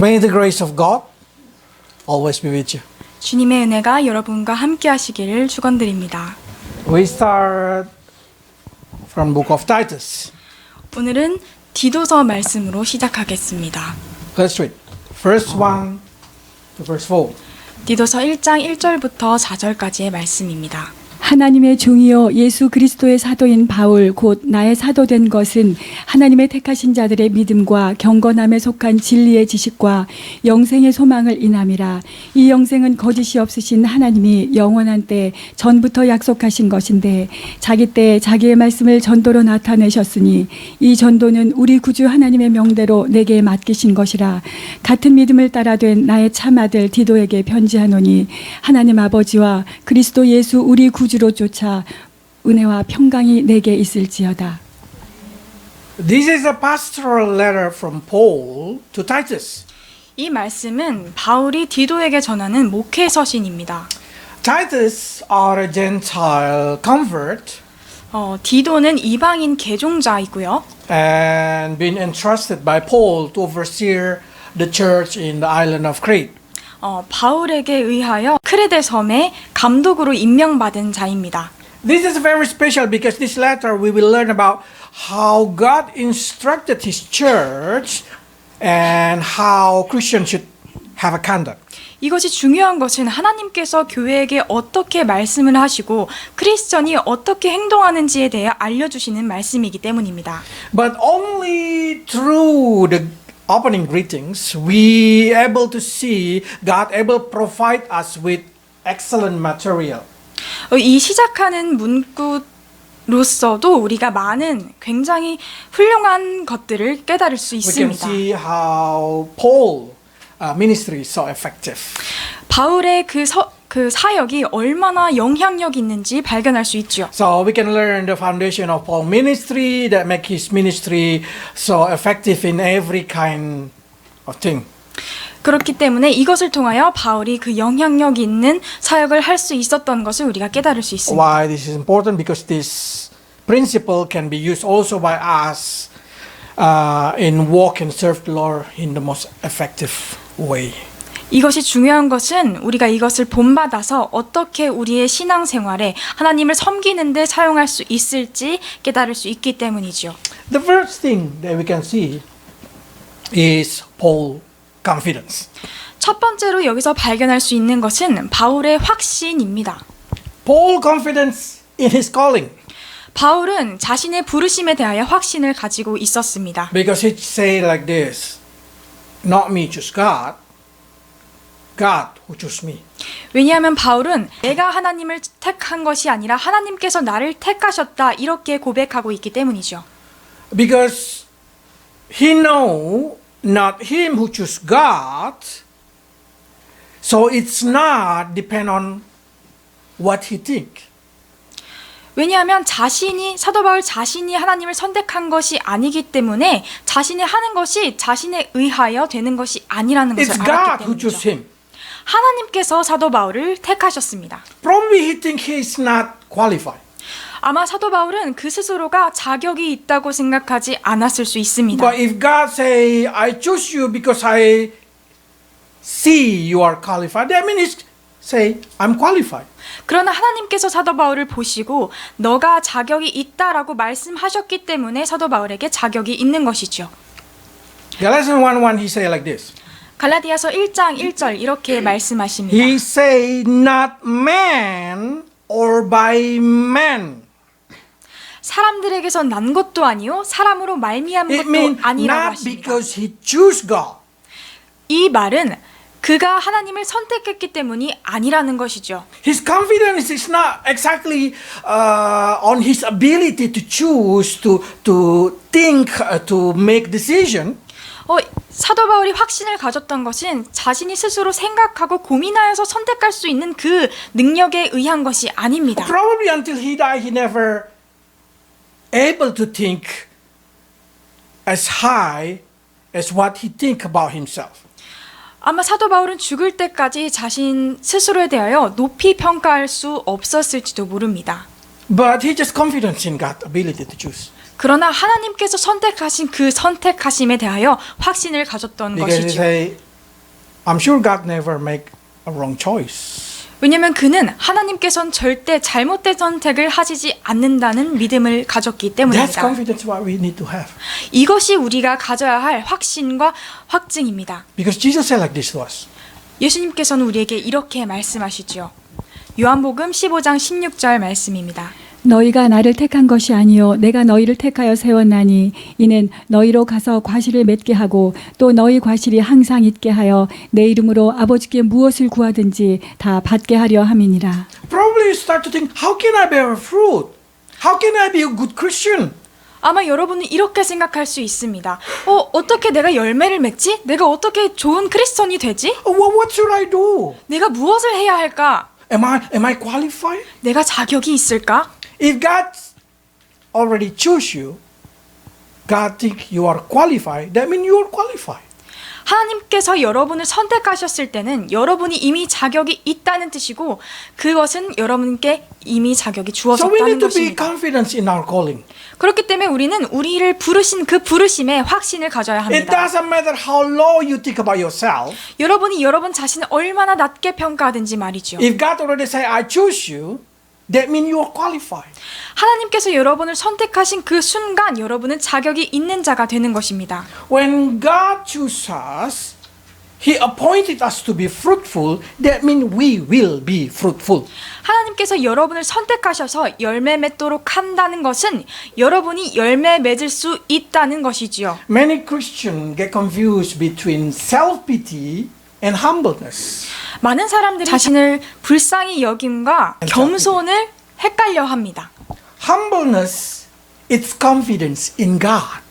May the grace of God always be with you. 주님의 은혜가 여러분과 함께 하시기를 축원드립니다. We start from book of Titus. 오늘은 디도서 말씀으로 시작하겠습니다. Let's read. Verse 1 to verse 4. 디도서 1장 1절부터 4절까지의 말씀입니다. 하나님의 종이요 예수 그리스도의 사도인 바울 곧 나의 사도된 것은 하나님의 택하신 자들의 믿음과 경건함에 속한 진리의 지식과 영생의 소망을 인함이라. 이 영생은 거짓이 없으신 하나님이 영원한 때 전부터 약속하신 것인데 자기 때 자기의 말씀을 전도로 나타내셨으니 이 전도는 우리 구주 하나님의 명대로 내게 맡기신 것이라. 같은 믿음을 따라 된 나의 참아들 디도에게 편지하노니 하나님 아버지와 그리스도 예수 우리 구주로 쫓아 은혜와 평강이 내게 있을지어다. This is a pastoral letter from Paul to Titus. 이 말씀은 바울이 디도에게 전하는 목회 서신입니다. Titus are a Gentile convert 디도는 이방인 개종자이고요. and been entrusted by Paul to oversee the church in the island of Crete. 바울에게 의하여 크레데 섬에 감독으로 임명받은 자입니다. This is very special because this letter we will learn about how God instructed His church and how Christians should have a conduct. 이것이 중요한 것은 하나님께서 교회에게 어떻게 말씀을 하시고 크리스천이 어떻게 행동하는지에 대해 알려주시는 말씀이기 때문입니다. But only through the opening greetings we able to see God able to provide us with excellent material. 이 시작하는 문구로서도 우리가 많은 굉장히 훌륭한 것들을 깨달을 수 We can 있습니다. see how Paul ministry is so effective. 바울의 그 사역이 얼마나 영향력 있는지 발견할 수 있죠. So we can learn the foundation of Paul's ministry that make his ministry so effective in every kind of thing. 그렇기 때문에 이것을 통하여 바울이 그 영향력 있는 사역을 할 수 있었던 것을 우리가 깨달을 수 있습니다. Why this is important? Because this principle can be used also by us in walk and serve the Lord in the most effective way. 이것이 중요한 것은 우리가 이것을 본받아서 어떻게 우리의 신앙생활에 하나님을 섬기는 데 사용할 수 있을지 깨달을 수 있기 때문이죠. The first thing that we can see is Paul's confidence. 첫 번째로 여기서 발견할 수 있는 것은 바울의 확신입니다. Paul's confidence in his calling. 바울은 자신의 부르심에 대하여 확신을 가지고 있었습니다. Because he say like this, not me choose God, God who choose me. 왜냐하면 바울은 내가 하나님을 택한 것이 아니라 하나님께서 나를 택하셨다 이렇게 고백하고 있기 때문이죠. Because he know not him who choose God, so it's not depend on what he think. 왜냐하면 사도 바울 자신이 하나님을 선택한 것이 아니기 때문에 자신이 하는 것이 자신에 의하여 되는 것이 아니라는 것을 It's 알았기 God who choose 때문이죠. him. 하나님께서 사도 바울을 택하셨습니다. Probably he think he is not qualified. 아마 사도 바울은 그 스스로가 자격이 있다고 생각하지 않았을 수 있습니다. But if God say, I choose you because I see you are qualified, that means say, I'm qualified. 그러나 하나님께서 사도 바울을 보시고 너가 자격이 있다라고 말씀하셨기 때문에 사도 바울에게 자격이 있는 것이죠. Galatians 1:1 he say like this. 갈라디아서 1장 1절 이렇게 말씀하십니다. He say not man or by man. 사람들에게서 난 것도 아니요 사람으로 말미암은 It 것도 means 아니라고 not 하십니다. because he choose God. 이 말은 그가 하나님을 선택했기 때문이 아니라는 것이죠. His confidence is not exactly on his ability to choose, to think, to make decision. 사도 바울이 확신을 가졌던 것은 자신이 스스로 생각하고 고민하여서 선택할 수 있는 그 능력에 의한 것이 아닙니다. Probably until he died, he never able to think as high as what he think about himself. 아마 사도 바울은 죽을 때까지 자신 스스로에 대하여 높이 평가할 수 없었을지도 모릅니다. But he just confident in God's ability to choose. 그러나 하나님께서 선택하신 그 선택하심에 대하여 확신을 가졌던 Because he 것이죠. say, I'm sure God never make a wrong choice. 왜냐하면 그는 하나님께서는 절대 잘못된 선택을 하시지 않는다는 믿음을 가졌기 That's 때문입니다. confidence what we need to have. 이것이 우리가 가져야 할 확신과 확증입니다. Because Jesus said like this to us. 예수님께서는 우리에게 이렇게 말씀하시죠. 요한복음 15장 16절 말씀입니다. 너희가 나를 택한 것이 아니요 내가 너희를 택하여 세웠나니 이는 너희로 가서 과실을 맺게 하고 또 너희 과실이 항상 있게 하여 내 이름으로 아버지께 무엇을 구하든지 다 받게 하려 함이니라. Probably you start to think, how can I bear fruit? How can I be a good Christian? 아마 여러분은 이렇게 생각할 수 있습니다. 어떻게 내가 열매를 맺지? 내가 어떻게 좋은 크리스천이 되지? What should I do? 내가 무엇을 해야 할까? Am I qualified? 내가 자격이 있을까? If God already chose you, God think you are qualified, that means you are qualified. 하나님께서 여러분을 선택하셨을 때는 여러분이 이미 자격이 있다는 뜻이고 그것은 여러분께 이미 자격이 So we 주어졌다는 need to be 것입니다. confident in our calling. 그렇기 때문에 우리는 우리를 부르신 그 부르심에 확신을 가져야 It 합니다. doesn't matter how low you think about yourself. 여러분이 여러분 자신을 얼마나 낮게 평가하든지 말이죠. If God already say, I choose you, that means you are qualified. 하나님께서 여러분을 선택하신 그 순간 여러분은 자격이 있는 자가 되는 것입니다. When God chose us, He appointed us to be fruitful. That means we will be fruitful. 하나님께서 여러분을 선택하셔서 열매 맺도록 한다는 것은 여러분이 열매 맺을 수 있다는 것이지요. Many Christians get confused between self-pity and humbleness. 많은 사람들이 자신을 불쌍히 여김과 겸손을 헷갈려 합니다. Humbleness is confidence in God.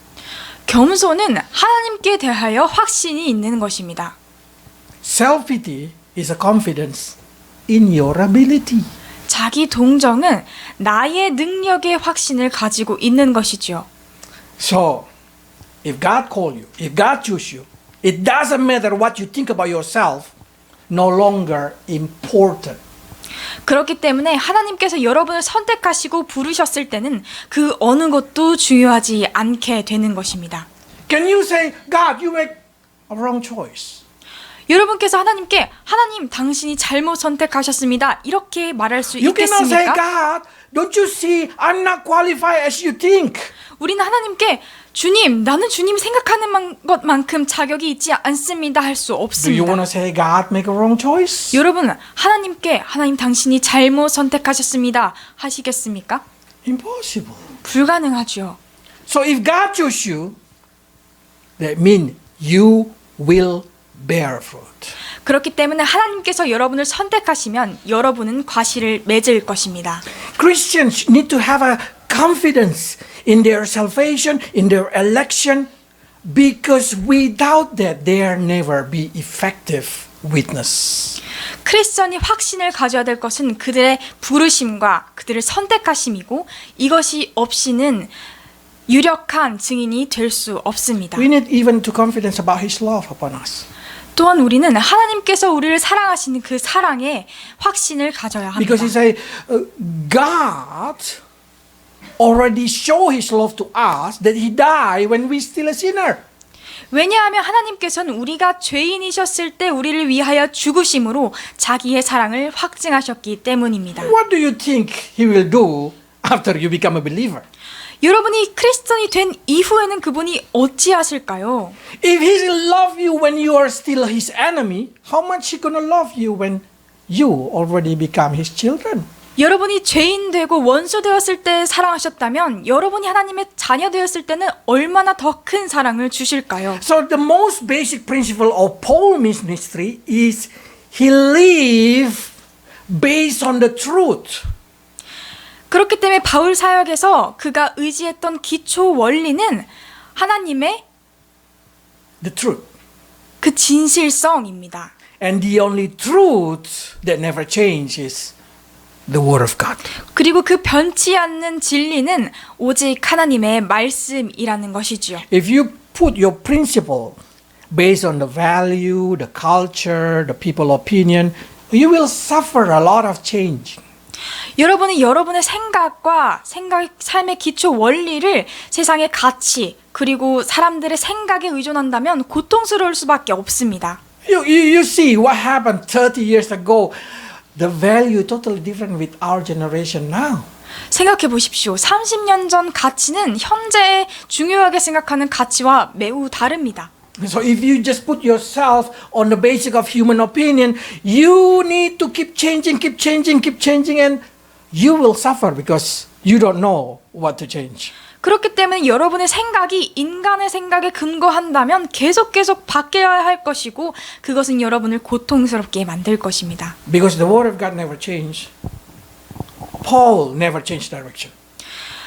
겸손은 하나님께 대하여 확신이 있는 것입니다. Self-pity is a confidence in your ability. 자기 동정은 나의 능력의 확신을 가지고 있는 것이죠. So, if God called you, if God chose you, it doesn't matter what you think about yourself, no longer important. 그렇기 때문에 하나님께서 여러분을 선택하시고 부르셨을 때는 그 어느 것도 중요하지 않게 되는 것입니다. Can you say, God, you make a wrong choice? 여러분께서 하나님께 하나님 당신이 잘못 선택하셨습니다. 이렇게 말할 수 You cannot say, 있겠습니까? God, don't you see I'm not qualified as you think? 우리는 하나님께 주님, 나는 주님 생각하는 것만큼 자격이 있지 않습니다 할 수 Do you 없습니다. want to say, God, make a wrong choice? 여러분, 하나님께 하나님 당신이 잘못 선택하셨습니다 하시겠습니까? Impossible. 불가능하죠. So if God chose you, that means you will bear fruit. 그렇기 때문에 하나님께서 여러분을 선택하시면 여러분은 과실을 맺을 것입니다. Christians need to have a confidence in their salvation, in their election, because without that, there never be effective witness. 크리스천이 확신을 가져야 될 것은 그들의 부르심과 그들을 선택하심이고 이것이 없이는 유력한 증인이 될 수 없습니다. We need even to confidence about His love upon us. 또한 우리는 하나님께서 우리를 사랑하시는 그 사랑에 확신을 가져야 합니다. Because He say, God already show His love to us that He died when we still a sinner. 왜냐하면 하나님께서는 우리가 죄인이셨을 때 우리를 위하여 죽으심으로 자기의 사랑을 확증하셨기 때문입니다. What do you think He will do after you become a believer? 여러분이 크리스천이 된 이후에는 그분이 어찌하실까요? If He love you when you are still His enemy, how much He gonna love you when you already become His children? 여러분이 죄인 되고 원수 되었을 때 사랑하셨다면 여러분이 하나님의 자녀 되었을 때는 얼마나 더 큰 사랑을 주실까요? So the most basic principle of Paul's ministry is he live based on the truth. 그렇기 때문에 바울 사역에서 그가 의지했던 기초 원리는 하나님의 The truth. 그 진실성입니다. And the only truth that never changes the word of God. 그리고 그 변치 않는 진리는 오직 하나님의 말씀이라는 것이지요. If you put your principle based on the value, the culture, the people opinion, you will suffer a lot of change. 여러분이 여러분의 삶의 기초 원리를 세상의 가치 그리고 사람들의 생각에 의존한다면 고통스러울 수밖에 없습니다. You see what happened 30 years ago. The value totally different with our generation now. 생각해 보십시오. 30년 전 가치는 현재 중요하게 생각하는 가치와 매우 다릅니다. So if you just put yourself on the basis of human opinion, you need to keep changing, and you will suffer because you don't know what to change. 그렇기 때문에 여러분의 생각이 인간의 생각에 근거한다면 계속 바뀌어야 할 것이고 그것은 여러분을 고통스럽게 만들 것입니다. Because the word of God never changed. Paul never changed direction.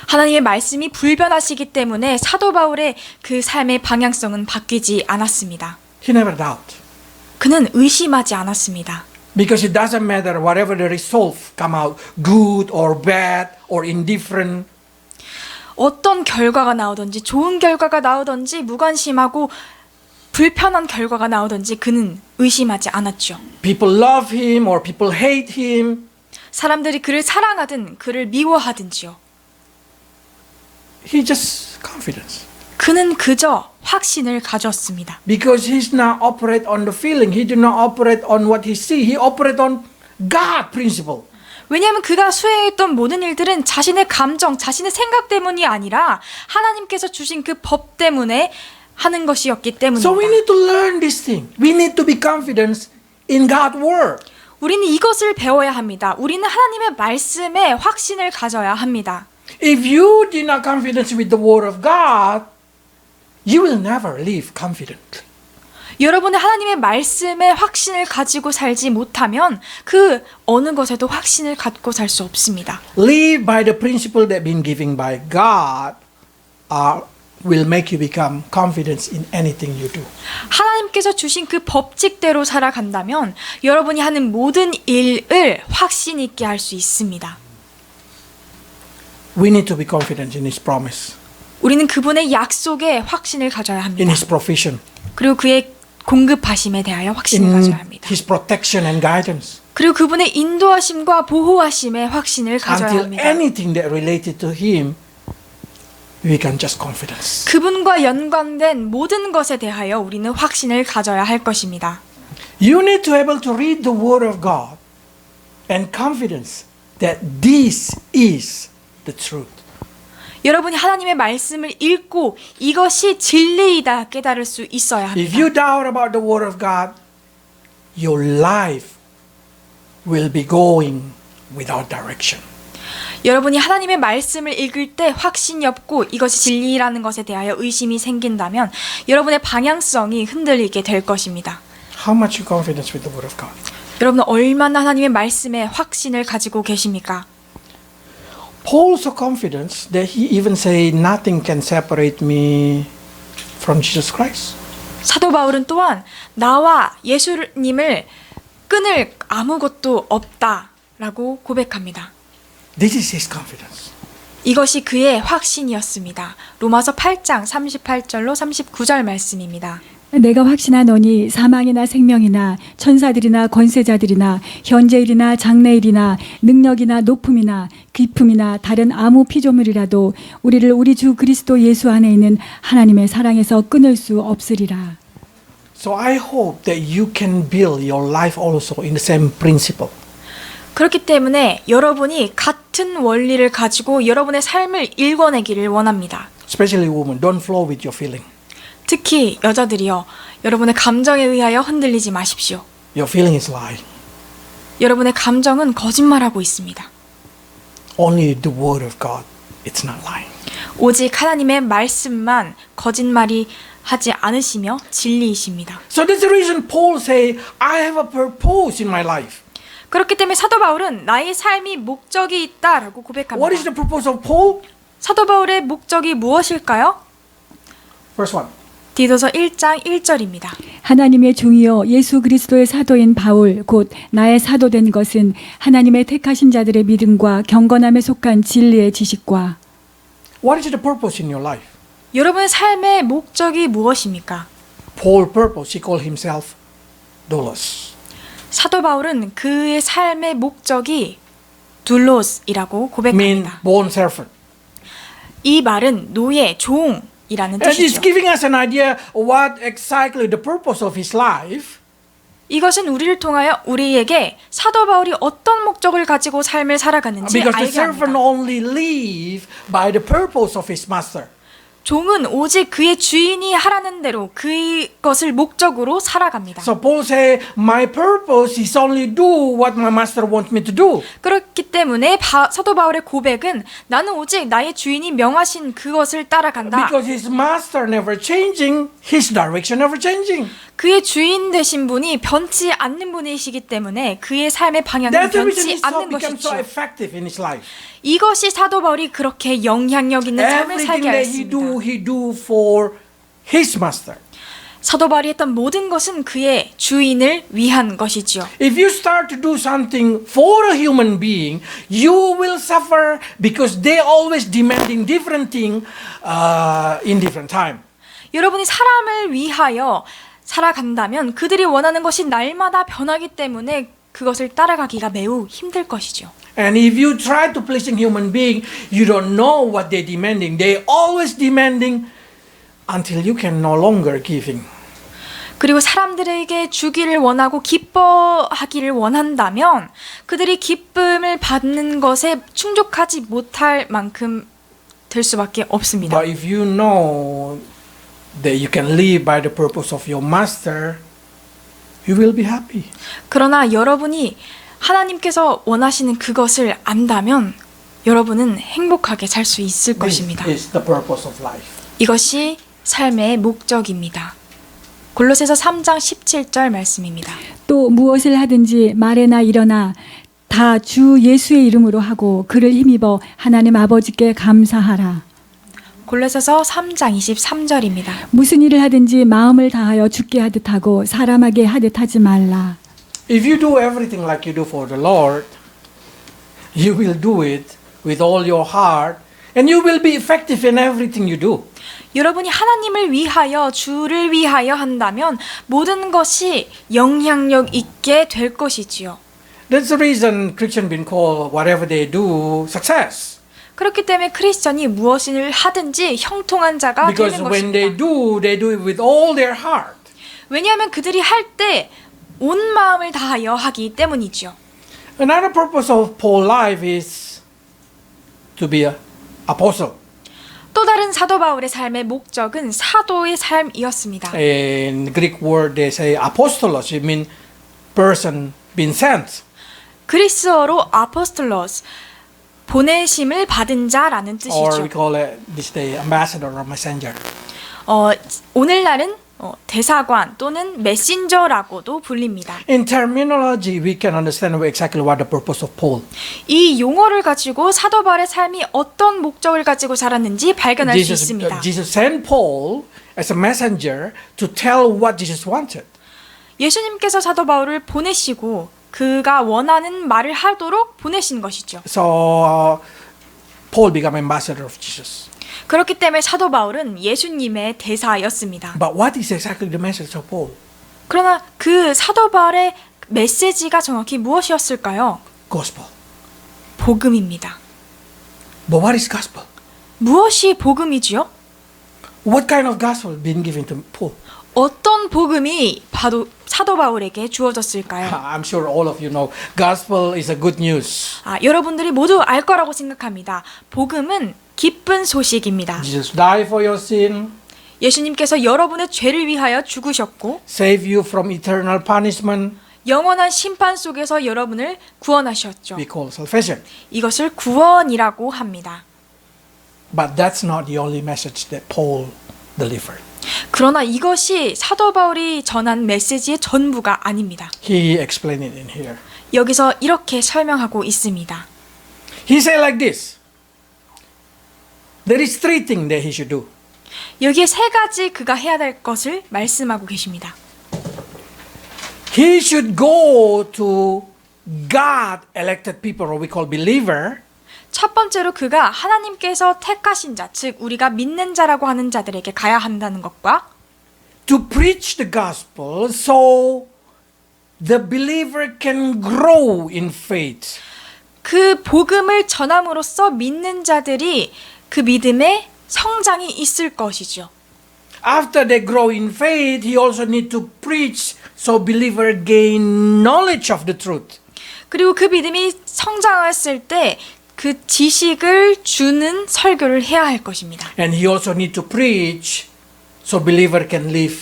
하나님의 말씀이 불변하시기 때문에 사도 바울의 그 삶의 방향성은 바뀌지 않았습니다. He never doubt. 그는 의심하지 않았습니다. Because it doesn't matter whatever the results come out, good or bad or indifferent. 어떤 결과가 나오든지 좋은 결과가 나오든지 무관심하고 불편한 결과가 나오든지 그는 의심하지 않았죠. People love him or people hate him. 사람들이 그를 사랑하든 그를 미워하든지요. He just confidence. 그는 그저 확신을 가졌습니다. Because he's not operate on the feeling. He do not operate on what he see. He operate on God principle. 왜냐하면 그가 수행했던 모든 일들은 자신의 감정, 자신의 생각 때문이 아니라 하나님께서 주신 그 법 때문에 하는 것이었기 때문입니다. So we need to learn this thing. We need to be confident in God's word. 우리는 이것을 배워야 합니다. 우리는 하나님의 말씀에 확신을 가져야 합니다. If you do not confidence with the word of God, you will never live confidently. 여러분의 하나님의 말씀에 확신을 가지고 살지 못하면 그 어느 것에도 확신을 갖고 살 수 없습니다. Live by the principle that been given by God will make you become confident in anything you do. 하나님께서 주신 그 법칙대로 살아간다면 여러분이 하는 모든 일을 확신 있게 할 수 있습니다. We need to be confident in His promise, 우리는 그분의 약속에 확신을 가져야 in 합니다. His provision, 그리고 그의 공급하심에 대하여 확신을 in 가져야 합니다. His protection and guidance. 그리고 그분의 인도하심과 보호하심에 확신을 가져야 Until 합니다. anything that related to Him, we can just confidence. 그분과 연관된 모든 것에 대하여 우리는 확신을 가져야 할 것입니다. You need to be able to read the Word of God and confidence that this is the truth. 여러분이 하나님의 말씀을 읽고 이것이 진리이다 깨달을 수 있어야 If 합니다. you doubt about the Word of God, your life will be going without direction. 여러분이 하나님의 말씀을 읽을 때 확신이 없고 이것이 진리라는 것에 대하여 의심이 생긴다면 여러분의 방향성이 흔들리게 될 것입니다. How much you confidence with the Word of God? 여러분은 얼마나 하나님의 말씀에 확신을 가지고 계십니까? Paul so confident that he even say nothing can separate me from Jesus Christ. 사도 바울은 또한 나와 예수님을 끊을 아무것도 없다라고 고백합니다. This is his confidence. 이것이 그의 확신이었습니다. 로마서 8장 38절로 39절 말씀입니다. 내가 확신하노니 사망이나 생명이나 천사들이나 권세자들이나 현재일이나 장래일이나 능력이나 높음이나 깊음이나 다른 아무 피조물이라도 우리를 우리 주 그리스도 예수 안에 있는 하나님의 사랑에서 끊을 수 없으리라. So I hope that you can build your life also in the same principle. 그렇기 때문에 여러분이 같은 원리를 가지고 여러분의 삶을 읽어내기를 원합니다. Especially women, don't flow with your feeling. 특히 여자들이요. 여러분의 감정에 의하여 흔들리지 마십시오. Your feeling is lying. 여러분의 감정은 거짓말하고 있습니다. Only the word of God, it's not lying. 오직 하나님의 말씀만 거짓말이 하지 않으시며 진리이십니다. So that's the reason Paul say, I have a purpose in my life. 그렇기 때문에 사도 바울은 나의 삶이 목적이 있다라고 고백합니다. What is the purpose of Paul? 사도 바울의 목적이 무엇일까요? First one. 디도서 1장 1절입니다. 하나님의 종이요 예수 그리스도의 사도인 바울 곧 나의 사도된 것은 하나님의 택하신 자들의 믿음과 경건함에 속한 진리의 지식과 What is the purpose in your life? 여러분의 삶의 목적이 무엇입니까? Paul's purpose, he called himself doulos. 사도 바울은 그의 삶의 목적이 둘로스이라고 Mean 고백합니다. born servant. 이 말은 노예, 종이라는 And he's 뜻이죠. giving us an idea of what exactly the purpose of his life. 이것은 우리를 통하여 우리에게 사도 바울이 어떤 목적을 가지고 삶을 살아갔는지 Because the 알게 servant 합니다. only live by the purpose of his master. 종은 오직 그의 주인이 하라는 대로 그것을 목적으로 살아갑니다. So Paul say, my purpose is only do what my master wants me to do. 그렇기 때문에 사도 바울의 고백은 나는 오직 나의 주인이 명하신 그것을 따라간다. Because his master never changing, his direction never changing. 그의 주인 되신 분이 변치 않는 분이시기 때문에 그의 삶의 방향은 That's the reason 변치 he so 않는 become so 것이죠. effective in his life. 이것이 사도 바울이 그렇게 영향력 있는 삶을 Everything 살게 that he 하였습니다. do for his master. 사도 바울이 했던 모든 것은 그의 주인을 위한 것이지요. If you start to do something for a human being, you will suffer because they always demanding different thing in different time. 여러분이 사람을 위하여 살아간다면 그들이 원하는 것이 날마다 변하기 때문에 그것을 따라가기가 매우 힘들 것이죠. And if you try to pleasing human being, you don't know what they're demanding. They always demanding until you can no longer giving. 그리고 사람들에게 주기를 원하고 기뻐하기를 원한다면 그들이 기쁨을 받는 것에 충족하지 못할 만큼 될 수밖에 없습니다. But if you know that you can live by the purpose of your master, you will be happy. 그러나 여러분이 하나님께서 원하시는 그것을 안다면 여러분은 행복하게 살 수 있을 This 것입니다. is the purpose of life. 이것이 삶의 목적입니다. 골로새서 3장 17절 말씀입니다. 또 무엇을 하든지 말에나 일어나 다 주 예수의 이름으로 하고 그를 힘입어 하나님 아버지께 감사하라. 골로새서 3장 23절입니다. 무슨 일을 하든지 마음을 다하여 주께 하듯 하고 사람에게 하듯 하지 말라. If you do everything like you do for the Lord, you will do it with all your heart, and you will be effective in everything you do. 여러분이 하나님을 위하여 주를 위하여 한다면 모든 것이 영향력 있게 될 것이지요. That's the reason Christian been called whatever they do success. 그렇기 때문에 크리스천이 무엇을 하든지 형통한 자가 Because 되는 when 것입니다. they do it with all their heart. 왜냐하면 그들이 할 때 온 마음을 다하여 하기 때문이죠. Another purpose of Paul's life is to be an apostle. 또 다른 사도 바울의 삶의 목적은 사도의 삶이었습니다. In Greek word they say apostolos, it means person being sent. 그리스어로 아포스톨로스, 보내심을 받은 자라는 Or we 뜻이죠. call it this day ambassador or messenger. 오늘날은 대사관 또는 메신저라고도 불립니다. In terminology, we can understand exactly what the purpose of Paul. 이 용어를 가지고 사도 바울의 삶이 어떤 목적을 가지고 살았는지 발견할 수 있습니다. Jesus sent Paul as a messenger to tell what Jesus wanted. 예수님께서 사도 바울을 보내시고 그가 원하는 말을 하도록 보내신 것이죠. So Paul became ambassador of Jesus. 그렇기 때문에 사도 바울은 예수님의 대사였습니다. But what is exactly the message of Paul? 그러나 그 사도 바울의 메시지가 정확히 무엇이었을까요? Gospel. 복음입니다. But what is gospel? 무엇이 복음이지요? What kind of gospel been given to Paul? 어떤 복음이 사도 바울에게 주어졌을까요? I'm sure all of you know gospel is a good news. 여러분들이 모두 알 거라고 생각합니다. 복음은 기쁜 소식입니다. Jesus died for your sin, 예수님께서 여러분의 죄를 위하여 죽으셨고 save you from eternal punishment. 영원한 심판 속에서 여러분을 구원하셨죠. We call salvation. 이것을 구원이라고 합니다. But that's not the only message that Paul delivered. 그러나 이것이 사도 바울이 전한 메시지의 전부가 아닙니다. He explained it in here. 여기서 이렇게 설명하고 있습니다. He said like this. There is three things that he should do. 여기에 세 가지 그가 해야 될 것을 말씀하고 계십니다. He should go to God elected people, or we call believer, 첫 번째로 그가 하나님께서 택하신 자, 즉 우리가 믿는 자라고 하는 자들에게 가야 한다는 것과 to preach the gospel so the believer can grow in faith. 그 복음을 전함으로써 믿는 자들이 그 믿음에 성장이 있을 것이죠. After they grow in faith, he also need to preach so believer gain knowledge of the truth. 그리고 그 믿음이 성장했을 때 그 지식을 주는 설교를 해야 할 것입니다. And he also need to preach so believer can live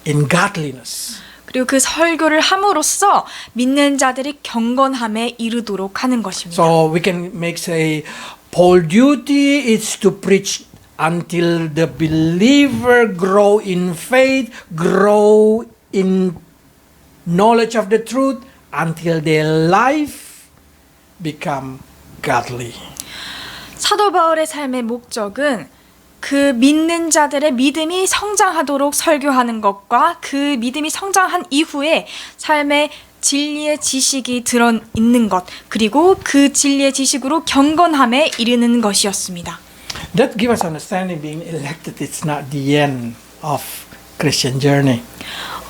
in godliness. 그리고 그 설교를 함으로써 믿는 자들이 경건함에 이르도록 하는 것입니다. So we can make say Paul's duty is to preach until the believer grow in faith, grow in knowledge of the truth, until their life become godly. 사도 바울의 삶의 목적은 그 믿는 자들의 믿음이 성장하도록 설교하는 것과 그 믿음이 성장한 이후에 삶의 진리의 지식이 들어 있는 것, 그리고 그 진리의 지식으로 경건함에 이르는 것이었습니다. That gives us understanding being elected is not the end of Christian journey.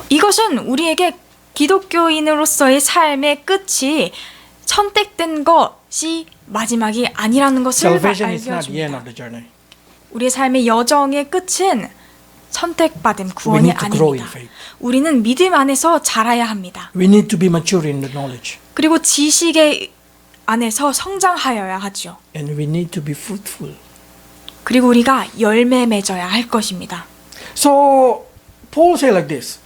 이것은 우리에게 기독교인으로서의 삶의 끝이 선택된 것이 마지막이 아니라는 것을 Salvation is not the end 알려줍니다. of the journey. 우리의 삶의 여정의 끝은 선택받은 We 구원이 need to grow in 아닙니다. faith. 우리는 믿음 안에서 자라야 합니다. We need to be mature in the knowledge. 그리고 지식의 안에서 성장하여야 하죠. And we need to be fruitful. 그리고 우리가 열매 맺어야 할 것입니다. So Paul said like this.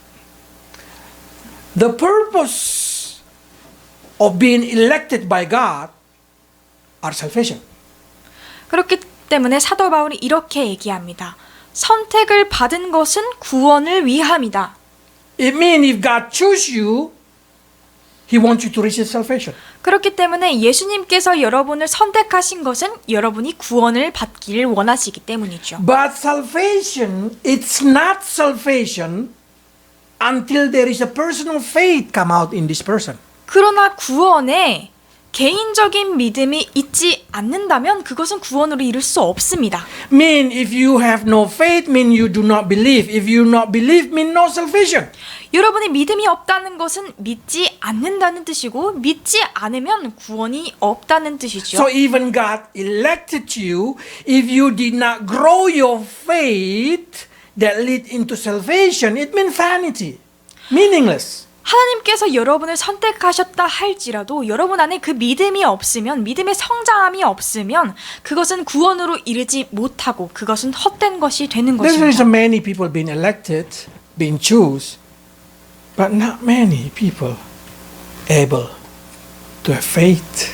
The purpose of being elected by God are salvation. 그렇기 때문에 사도 바울이 이렇게 얘기합니다. 선택을 받은 것은 구원을 위함이다. It means if God choose you, He wants you to receive salvation. 그렇기 때문에 예수님께서 여러분을 선택하신 것은 여러분이 구원을 받기를 원하시기 때문이죠. But salvation, it's not salvation until there is a personal faith come out in this person. 그러나 구원에 개인적인 믿음이 있지 않는다면 그것은 구원으로 이룰 수 없습니다. Mean if you have no faith, mean you do not believe. If you not believe, mean no salvation. 여러분이 믿음이 없다는 것은 믿지 않는다는 뜻이고 믿지 않으면 구원이 없다는 뜻이죠. So even God elected you, if you did not grow your faith that lead into salvation, it means vanity, meaningless. 하나님께서 여러분을 선택하셨다 할지라도 여러분 안에 그 믿음이 없으면, 믿음의 성장함이 없으면 그것은 구원으로 이르지 못하고 그것은 헛된 것이 되는 There is 것입니다. many people being elected, being chosen, but not many people able to have faith.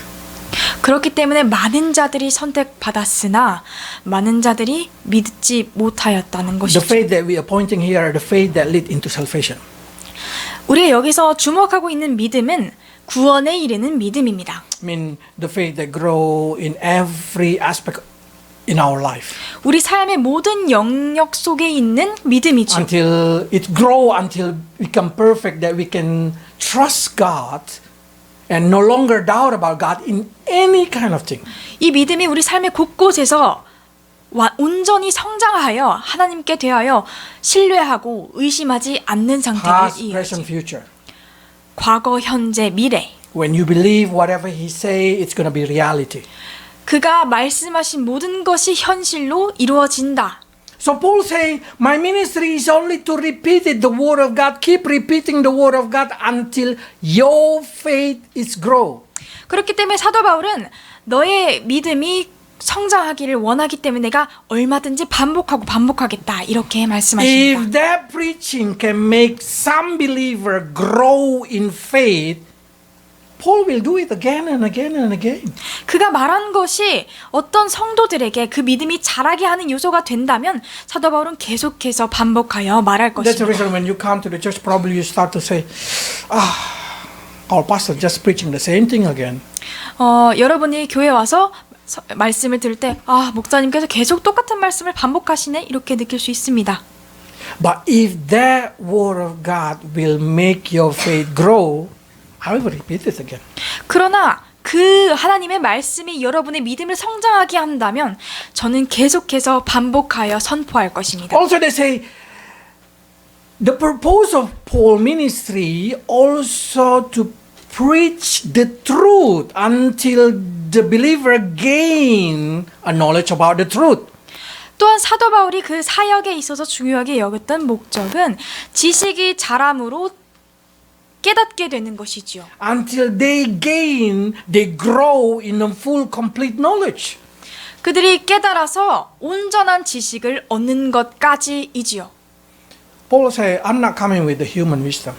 그렇기 때문에 많은 자들이 선택받았으나 많은 자들이 믿지 못하였다는 The 것이죠. faith that we are pointing here are the faith that lead into salvation. 우리가 여기서 주목하고 있는 믿음은 구원에 이르는 믿음입니다. I mean, the faith that grow in every aspect in our life 우리 삶의 모든 영역 속에 있는 믿음이죠. until it grow until become perfect that we can trust God and no longer doubt about God in any kind of thing. 이 믿음이 우리 삶의 곳곳에서 온전히 성장하여 하나님께 대하여 신뢰하고 의심하지 않는 상태를 Past, 이어지. present, future. 과거, 현재, 미래. When you believe whatever He say, it's going to be reality. 그가 말씀하신 모든 것이 현실로 이루어진다. So Paul say, my ministry is only to repeat it, the word of God. Keep repeating the word of God until your faith is grow. 그렇기 때문에 사도 바울은 너의 믿음이 성장하기를 원하기 때문에 내가 얼마든지 반복하겠다 이렇게 말씀하십니다. If that preaching can make some believer grow in faith, Paul will do it again and again and again. 그가 말한 것이 어떤 성도들에게 그 믿음이 자라게 하는 요소가 된다면 사도 바울은 계속해서 반복하여 말할 That's the 것입니다. reason when you come to the church, probably you start to say, our pastor just preaching the same thing again. 여러분이 교회 와서 말씀을 들을 때 목사님께서 계속 똑같은 말씀을 반복하시네 이렇게 느낄 수 있습니다. But if that word of God will make your faith grow, I will repeat it again. 그러나 그 하나님의 말씀이 여러분의 믿음을 성장하게 한다면 저는 계속해서 반복하여 선포할 것입니다. Also they say, the purpose of Paul's ministry also to preach the truth until the believer gain a knowledge about the truth. 또한 사도 바울이 그 사역에 있어서 중요하게 여겼던 목적은 지식이 자람으로 깨닫게 되는 것이지요. Until they grow in a full, complete knowledge. 그들이 깨달아서 온전한 지식을 얻는 것까지이지요. Paul said, I'm not coming with the human wisdom.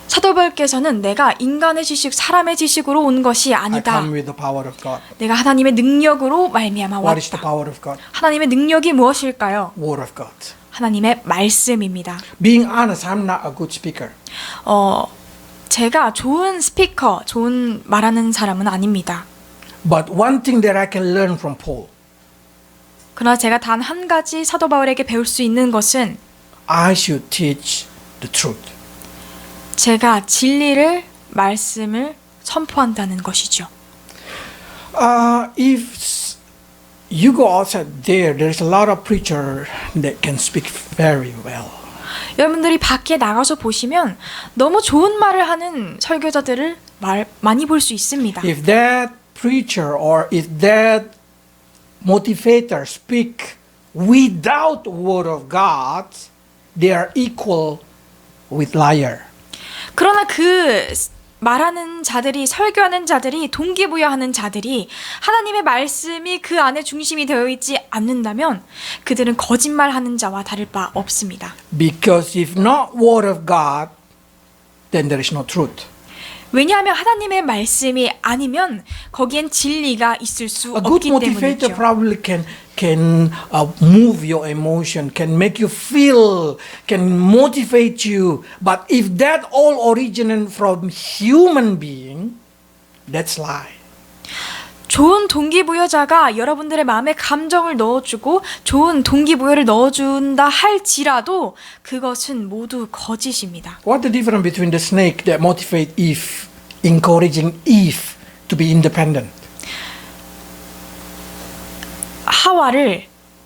사도 바울께서는 내가 인간의 지식, 사람의 지식으로 온 것이 I 아니다. come with the power of God. 내가 하나님의 능력으로 말미암아 What is the 왔다. power of God? 하나님의 능력이 무엇일까요? Word of God. 하나님의 말씀입니다. Being honest, I'm not a good speaker. 제가 좋은 스피커, 좋은 말하는 사람은 아닙니다. But one thing that I can learn from Paul, 그러나 제가 단 한 가지 사도 바울에게 배울 수 있는 것은 I should teach the truth. 제가 진리를, 말씀을 선포한다는 것이죠. If you go outside there's a lot of preacher that can speak very well. 여러분들이 밖에 나가서 보시면 너무 좋은 말을 하는 설교자들을 많이 볼 수 있습니다. If that preacher or if that motivator speak without the word of God, they are equal with liar. 그러나 그 말하는 자들이, 설교하는 자들이, 동기부여하는 자들이 하나님의 말씀이 그 안에 중심이 되어 있지 않는다면 그들은 거짓말하는 자와 다를 바 없습니다. Because if not word of God, then there is no truth. 왜냐하면 하나님의 말씀이 아니면 거기엔 진리가 있을 수 A good 없기 motivator 때문이죠. probably can move your emotion, can make you feel, can motivate you. But if that all originates from human being, that's lie. 좋은 동기부여자가 여러분들의 마음에 감정을 넣어주고 좋은 동기부여를 넣어준다 할지라도 그것은 모두 거짓입니다. What's the difference between the snake that motivate Eve, encouraging Eve to be independent? 하와를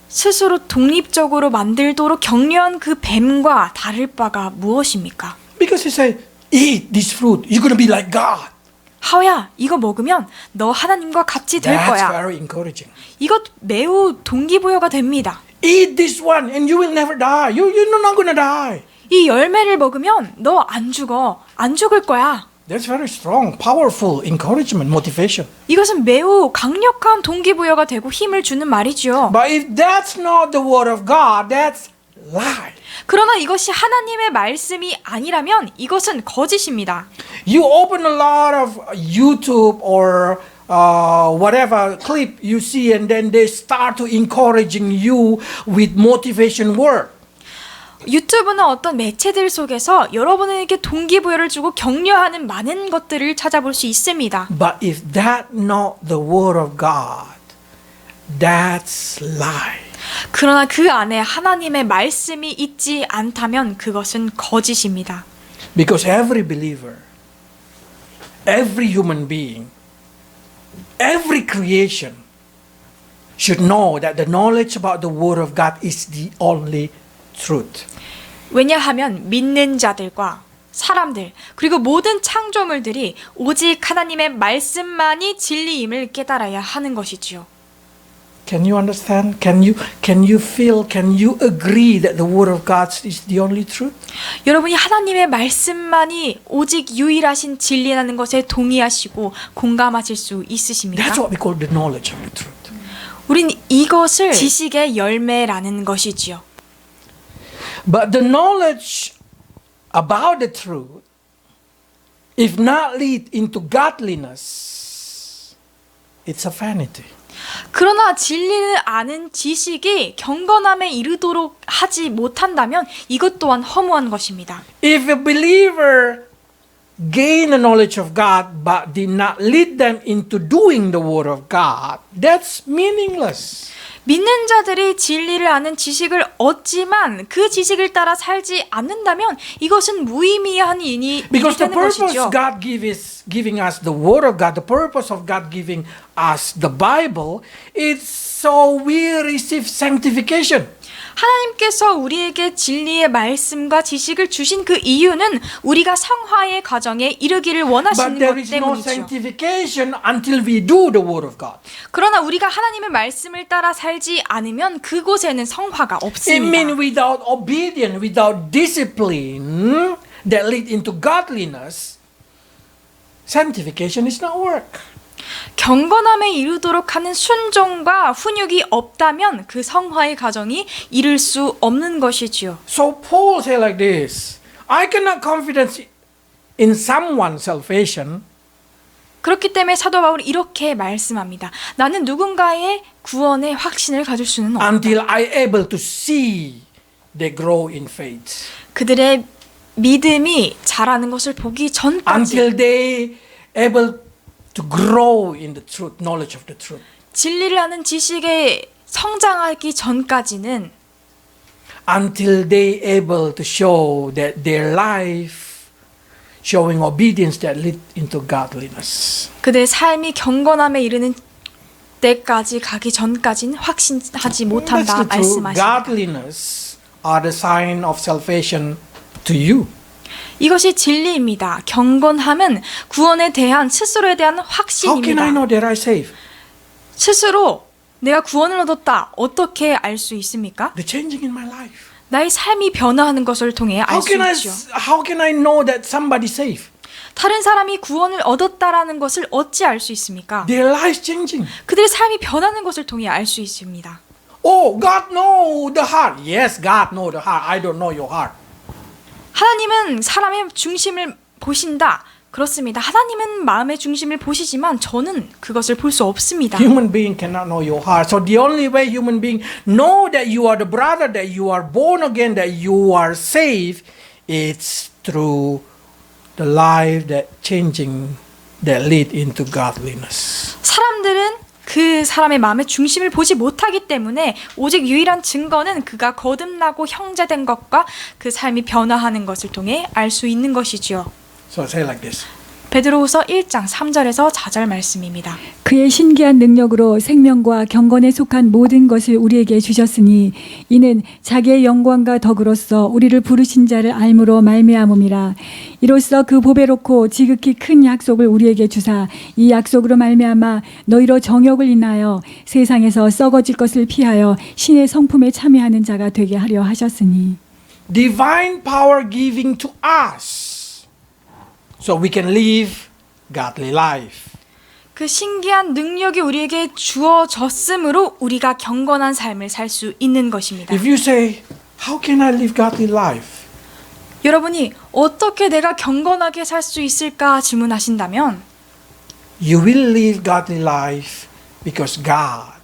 스스로 독립적으로 만들도록 격려한 그 뱀과 다를 바가 무엇입니까? Because he said, eat this fruit, you're going to be like God. 하와야, 이거 먹으면 너 하나님과 같이 될 That's 거야. very encouraging. 이것 매우 동기부여가 됩니다. Eat this one and you will never die. You're not going to die. 이 열매를 먹으면 너 안 죽어. 안 죽을 거야. That's very strong, powerful encouragement, motivation. 이것은 매우 강력한 동기부여가 되고 힘을 주는 말이죠. But if that's not the word of God, that's lie. 그러나 이것이 하나님의 말씀이 아니라면 이것은 거짓입니다. You open a lot of YouTube or whatever clip you see, and then they start to encouraging you with motivation word. 유튜브나 어떤 매체들 속에서 여러분에게 동기부여를 주고 격려하는 많은 것들을 찾아볼 수 있습니다. But if that not the word of God, that's lie. 그러나 그 안에 하나님의 말씀이 있지 않다면 그것은 거짓입니다. Because every believer, every human being, every creation should know that the knowledge about the word of God is the only truth. 왜냐하면 믿는 자들과 사람들 그리고 모든 창조물들이 오직 하나님의 말씀만이 진리임을 깨달아야 하는 것이지요. Can you understand? Can you feel? Can you agree that the word of God is the only truth? 여러분이 하나님의 말씀만이 오직 유일하신 진리라는 것에 동의하시고 공감하실 수 있으십니까? That's what we call the knowledge of the truth. 우린 이것을 지식의 열매라는 것이지요. But the knowledge about the truth, if not lead into godliness, it's a vanity. 그러나 진리를 아는 지식이 경건함에 이르도록 하지 못한다면 이것 또한 허무한 것입니다. If a believer gain the knowledge of God but did not lead them into doing the word of God, that's meaningless. 믿는 자들이 진리를 아는 지식을 얻지만 그 지식을 따라 살지 않는다면 이것은 무의미한 일이 Because the 되는 purpose 것이죠. God giving us the word of God, the purpose of God giving us the Bible, it's so we receive sanctification. 하나님께서 우리에게 진리의 말씀과 지식을 주신 그 이유는 우리가 성화의 과정에 이르기를 원하시는 But there 것 is no 때문이죠. sanctification until we do the word of God. 그러나 우리가 하나님의 말씀을 따라 살지 않으면 그곳에는 성화가 It 없습니다. means without obedience, without discipline that lead into godliness, sanctification is not work. 경건함에 이르도록 하는 순종과 훈육이 없다면 그 성화의 과정이 이룰 수 없는 것이지요. So Paul said like this, I cannot confidence in someone's salvation 그렇기 때문에 사도 바울이 이렇게 말씀합니다. 나는 누군가의 구원의 확신을 가질 수는 없다. until I able to see they grow in faith. 그들의 믿음이 자라는 것을 보기 전까지 Until they able to grow in the truth, knowledge of the truth. 진리를 아는 지식에 성장하기 전까지는 Until they able to show that their life showing obedience that lead into godliness. 그들의 삶이 경건함에 이르는 때까지 가기 전까지는 확신하지 That's 못한다 the truth. 말씀하십니다. Godliness are the sign of salvation to you. 이것이 진리입니다. 경건함은 구원에 대한 스스로에 대한 How can I 확신입니다. know that I saved? 스스로 내가 구원을 얻었다. 어떻게 알 수 있습니까? The changing in my life. 나의 삶이 변화하는 것을 통해 알 수 있죠. How can I know that somebody saved? 다른 사람이 구원을 얻었다라는 것을 어찌 알 수 있습니까? Their life changing. 그들의 삶이 변하는 것을 통해 알 수 있습니다. Oh, God know the heart. Yes, God know the heart. I don't know your heart. 하나님은 사람의 중심을 보신다. 그렇습니다. 하나님은 마음의 중심을 보시지만 저는 그것을 볼 수 없습니다. Human being cannot know your heart. So the only way human being know that you are the brother, that you are born again, that you are saved, it's through the life that changing that lead into godliness. 사람들은 그 사람의 마음의 중심을 보지 못하기 때문에 오직 유일한 증거는 그가 거듭나고 형제된 것과 그 삶이 변화하는 것을 통해 알 수 있는 것이지요. So say like this. 베드로후서 1장 3절에서 4절 말씀입니다. 그의 신기한 능력으로 생명과 경건에 속한 모든 것을 우리에게 주셨으니 이는 자기의 영광과 덕으로서 우리를 부르신 자를 알므로 말미암음이라. 이로써 그 보배롭고 지극히 큰 약속을 우리에게 주사 이 약속으로 말미암아 너희로 정욕을 인하여 세상에서 썩어질 것을 피하여 신의 성품에 참여하는 자가 되게 하려 하셨으니. Divine power giving to us so we can live godly life. 그 신기한 능력이 우리에게 주어졌으므로 우리가 경건한 삶을 살 수 있는 것입니다. If you say, how can I live godly life? 여러분이 어떻게 내가 경건하게 살 수 있을까 질문하신다면 You will live godly life because God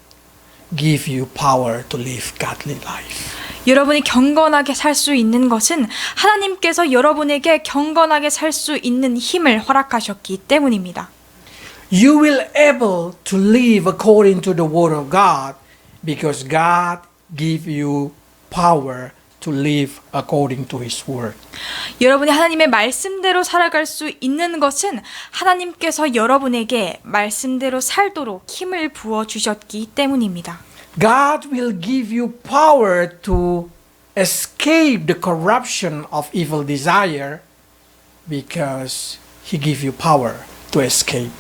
give you power to live godly life. 여러분이 경건하게 살 수 있는 것은 하나님께서 여러분에게 경건하게 살 수 있는 힘을 허락하셨기 때문입니다. You will able to live according to the word of God because God give you power to live according to His word. 여러분이 하나님의 말씀대로 살아갈 수 있는 것은 하나님께서 여러분에게 말씀대로 살도록 힘을 부어 주셨기 때문입니다. God will give you power to escape the corruption of evil desire because He give you power to escape.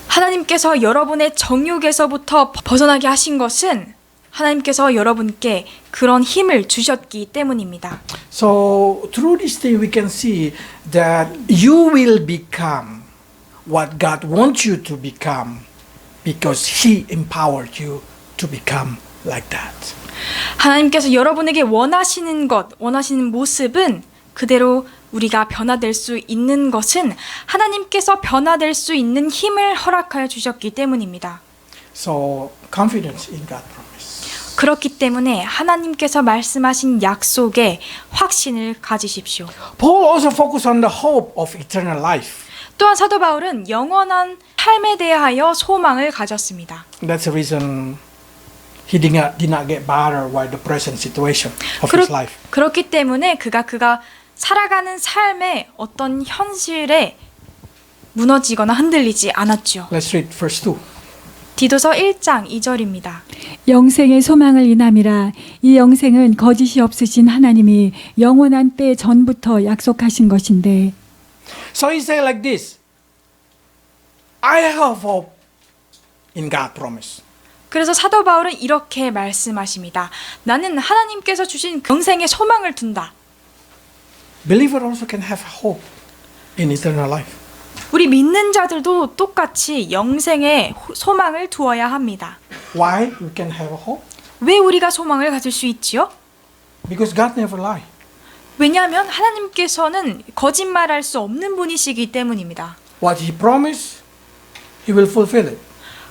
하나님께서 여러분의 정욕에서부터 벗어나게 하신 것은 하나님께서 여러분께 그런 힘을 주셨기 때문입니다. So through this thing we can see that you will become what God wants you to become because He empowered you to become like that. 하나님께서 여러분에게 원하시는 것, 원하시는 모습은 그대로 우리가 변화될 수 있는 것은 하나님께서 변화될 수 있는 힘을 허락하여 주셨기 때문입니다. So confidence in God's promise. 그렇기 때문에 하나님께서 말씀하신 약속에 확신을 가지십시오. Paul also focused on the hope of eternal life. 또한 사도 바울은 영원한 삶에 대하여 소망을 가졌습니다. That's the reason he did not get battered by the present situation of his life. 그렇기 때문에 그가 살아가는 삶의 어떤 현실에 무너지거나 흔들리지 않았죠. Let's read verse 2. 디도서 1장 2절입니다. 영생의 소망을 인함이라. 이 영생은 거짓이 없으신 하나님이 영원한 때 전부터 약속하신 것인데. So he say like this. I have hope in God promise. 그래서 사도 바울은 이렇게 말씀하십니다. 나는 하나님께서 주신 영생의 소망을 둔다. Believer also can have hope in eternal life. 우리 믿는 자들도 똑같이 영생의 소망을 두어야 합니다. Why we can have a hope? 왜 우리가 소망을 가질 수 있지요? Because God never lie. 왜냐하면 하나님께서는 거짓말할 수 없는 분이시기 때문입니다. What He promised, He will fulfill it.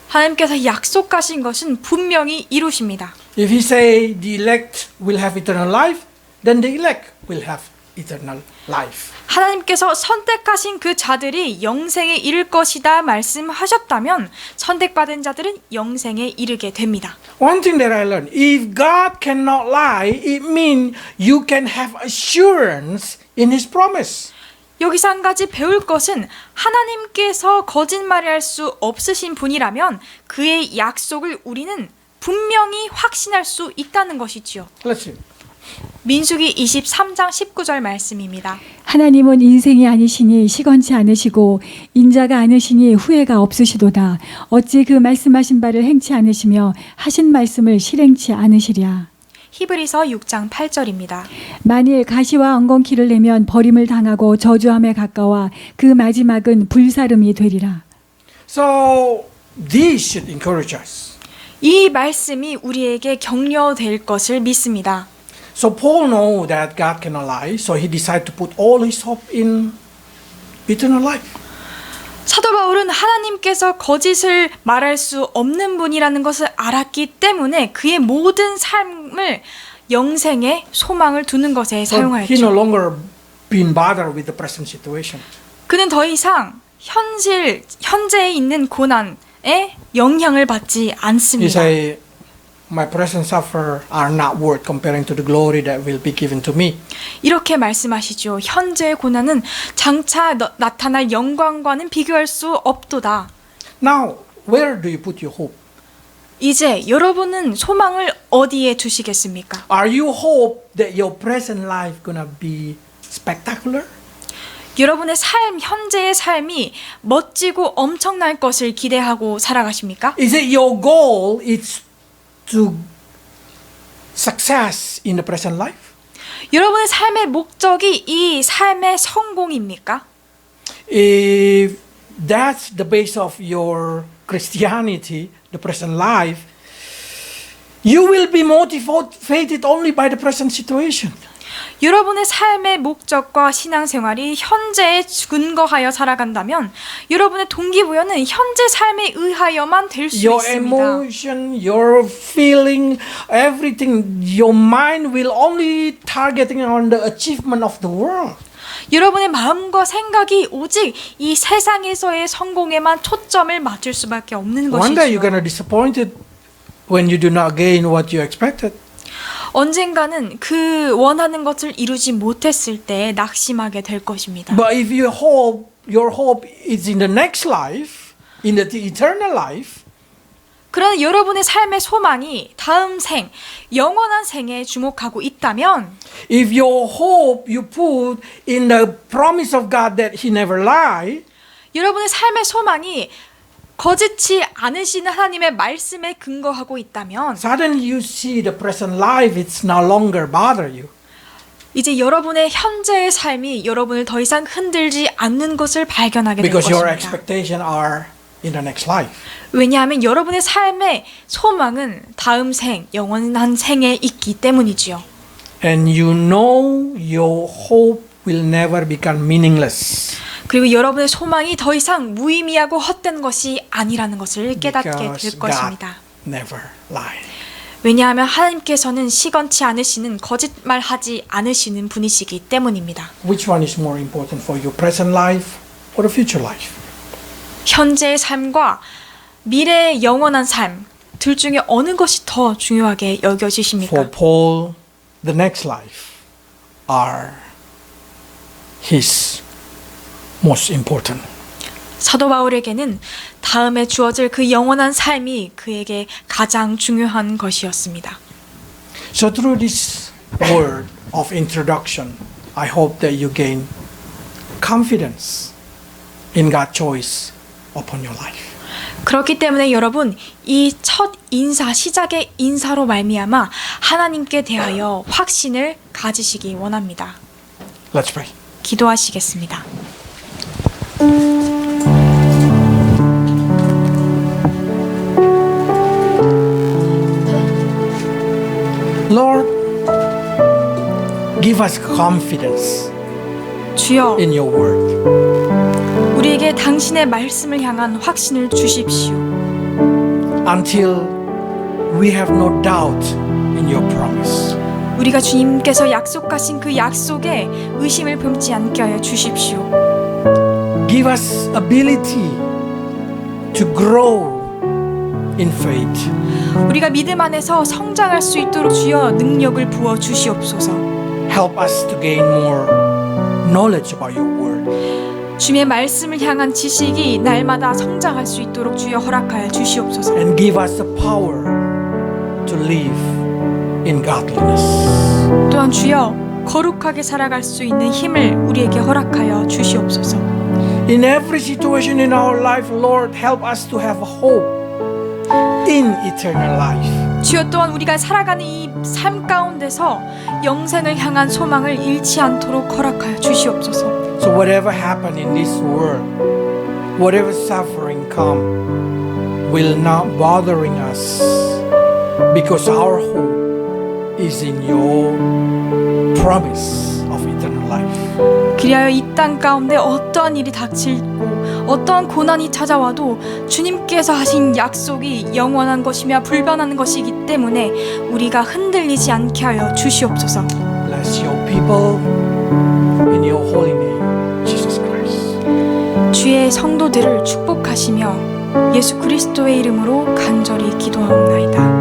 하나님께서 약속하신 것은 분명히 이루십니다. If He say the elect will have eternal life, then the elect will have eternal life. 하나님께서 선택하신 그 자들이 영생에 이를 것이다 말씀하셨다면 선택받은 자들은 영생에 이르게 됩니다. One thing that I learned, if God cannot lie, it means you can have assurance in His promise. 여기서 한 가지 배울 것은 하나님께서 거짓말할 수 없으신 분이라면 그의 약속을 우리는 분명히 확신할 수 있다는 것이지요. Let's see. 민수기 23장 19절 말씀입니다. 하나님은 인생이 아니시니 시건치 않으시고 인자가 아니시니 후회가 없으시도다. 어찌 그 말씀하신 바를 행치 않으시며 하신 말씀을 실행치 않으시랴. 히브리서 6장 8절입니다. 만일 가시와 엉겅퀴를 내면 버림을 당하고 저주함에 가까워 그 마지막은 불사름이 되리라. So this should encourage us. 이 말씀이 우리에게 격려될 것을 믿습니다. So Paul know that God cannot lie, so he decided to put all his hope in eternal life. 사도 바울은 하나님께서 거짓을 말할 수 없는 분이라는 것을 알았기 때문에 그의 모든 삶을 영생의 소망을 두는 것에 So he no 사용하였죠. longer been bothered with the present situation. 그는 더 이상 현재에 있는 고난에 영향을 받지 He 않습니다. say, my present suffer are not worth comparing to the glory that will be given to me. 이렇게 말씀하시죠. 현재의 고난은 장차 나타날 영광과는 비교할 수 없도다. Now, where do you put your hope? 이제 여러분은 소망을 어디에 두시겠습니까? Are you hope that your present life gonna be spectacular? 여러분의 현재의 삶이 멋지고 엄청날 것을 기대하고 살아가십니까? Is it your goal is to success in the present life? 여러분의 삶의 목적이 이 삶의 성공입니까? If that's the base of your Christianity, the present life, you will be motivated only by the present situation. 여러분의 삶의 목적과 신앙생활이 현재에 근거하여 살아간다면 여러분의 동기부여는 현재 삶에 의하여만 될 수 Your 있습니다. emotion, your feeling, everything, your mind will only targeting on the achievement of the world. 여러분의 마음과 생각이 오직 이 세상에서의 성공에만 초점을 맞출 수밖에 없는 One day you're 것이죠. gonna disappointed when you do not gain what you expected. 언젠가는 그 원하는 것을 이루지 못했을 때 낙심하게 될 것입니다. But if you hope, your hope is in the next life, in the eternal life, 그러나 여러분의 삶의 소망이 다음 생, 영원한 생에 주목하고 있다면 if your hope you put in the promise of God that He never lie, 여러분의 삶의 소망이 거짓이 않으시는 하나님의 말씀에 근거하고 있다면 suddenly you see the present life, it's no longer bother you. 이제 여러분의 현재의 삶이 여러분을 더 이상 흔들지 않는 것을 발견하게 될 Because your 것입니다. expectations are in the next life. 왜냐하면 여러분의 삶의 소망은 다음 생, 영원한 생에 있기 때문이지요. And you know your hope will never become meaningless. 그리고 여러분의 소망이 더 이상 무의미하고 헛된 것이 아니라는 것을 깨닫게 Because 될 God 것입니다. never lie. 왜냐하면 하나님께서는 시건치 않으시는 거짓말하지 않으시는 분이시기 때문입니다. Which one is more important for your present life or the future life? 현재의 삶과 미래의 영원한 삶 둘 중에 어느 것이 더 중요하게 For 여겨지십니까? Paul, the next life are his most important. 사도 바울에게는 다음에 주어질 그 영원한 삶이 그에게 가장 중요한 것이었습니다. So through this word of introduction, I hope that you gain confidence in God's choice upon your life. 그렇기 때문에 여러분, 이 첫 인사, 시작의 인사로 말미암아 하나님께 대하여 확신을 가지시기 원합니다. Let's pray. 기도하시겠습니다. Lord, give us confidence 주여, in your word 우리에게 당신의 말씀을 향한 확신을 주십시오. until we have no doubt in your promise. 우리가 주님께서 약속하신 그 약속에 의심을 품지 않게 하여 주십시오. Give us ability to grow in faith. 우리가 믿음 안에서 성장할 수 있도록 주여 능력을 부어 주시옵소서. Help us to gain more knowledge about your word 주님의 말씀을 향한 지식이 날마다 성장할 수 있도록 주여 허락하여 주시옵소서. and give us the power to live in godliness. 또한 주여 거룩하게 살아갈 수 있는 힘을 우리에게 허락하여 주시옵소서. In every situation in our life, Lord, help us to have hope in eternal life. 주여 또한 우리가 살아가는 이 삶 가운데서 영생을 향한 소망을 잃지 않도록 허락하여 주시옵소서. So whatever happen in this world, whatever suffering come, will not bothering us because our hope is in your promise of eternal life. 그리하여 이 땅 가운데 어떠한 일이 닥칠고 어떠한 고난이 찾아와도 주님께서 하신 약속이 영원한 것이며 불변하는 것이기 때문에 우리가 흔들리지 않게 하여 주시옵소서. Bless your people in your holy name, Jesus Christ. 주의 성도들을 축복하시며 예수 그리스도의 이름으로 간절히 기도하옵나이다.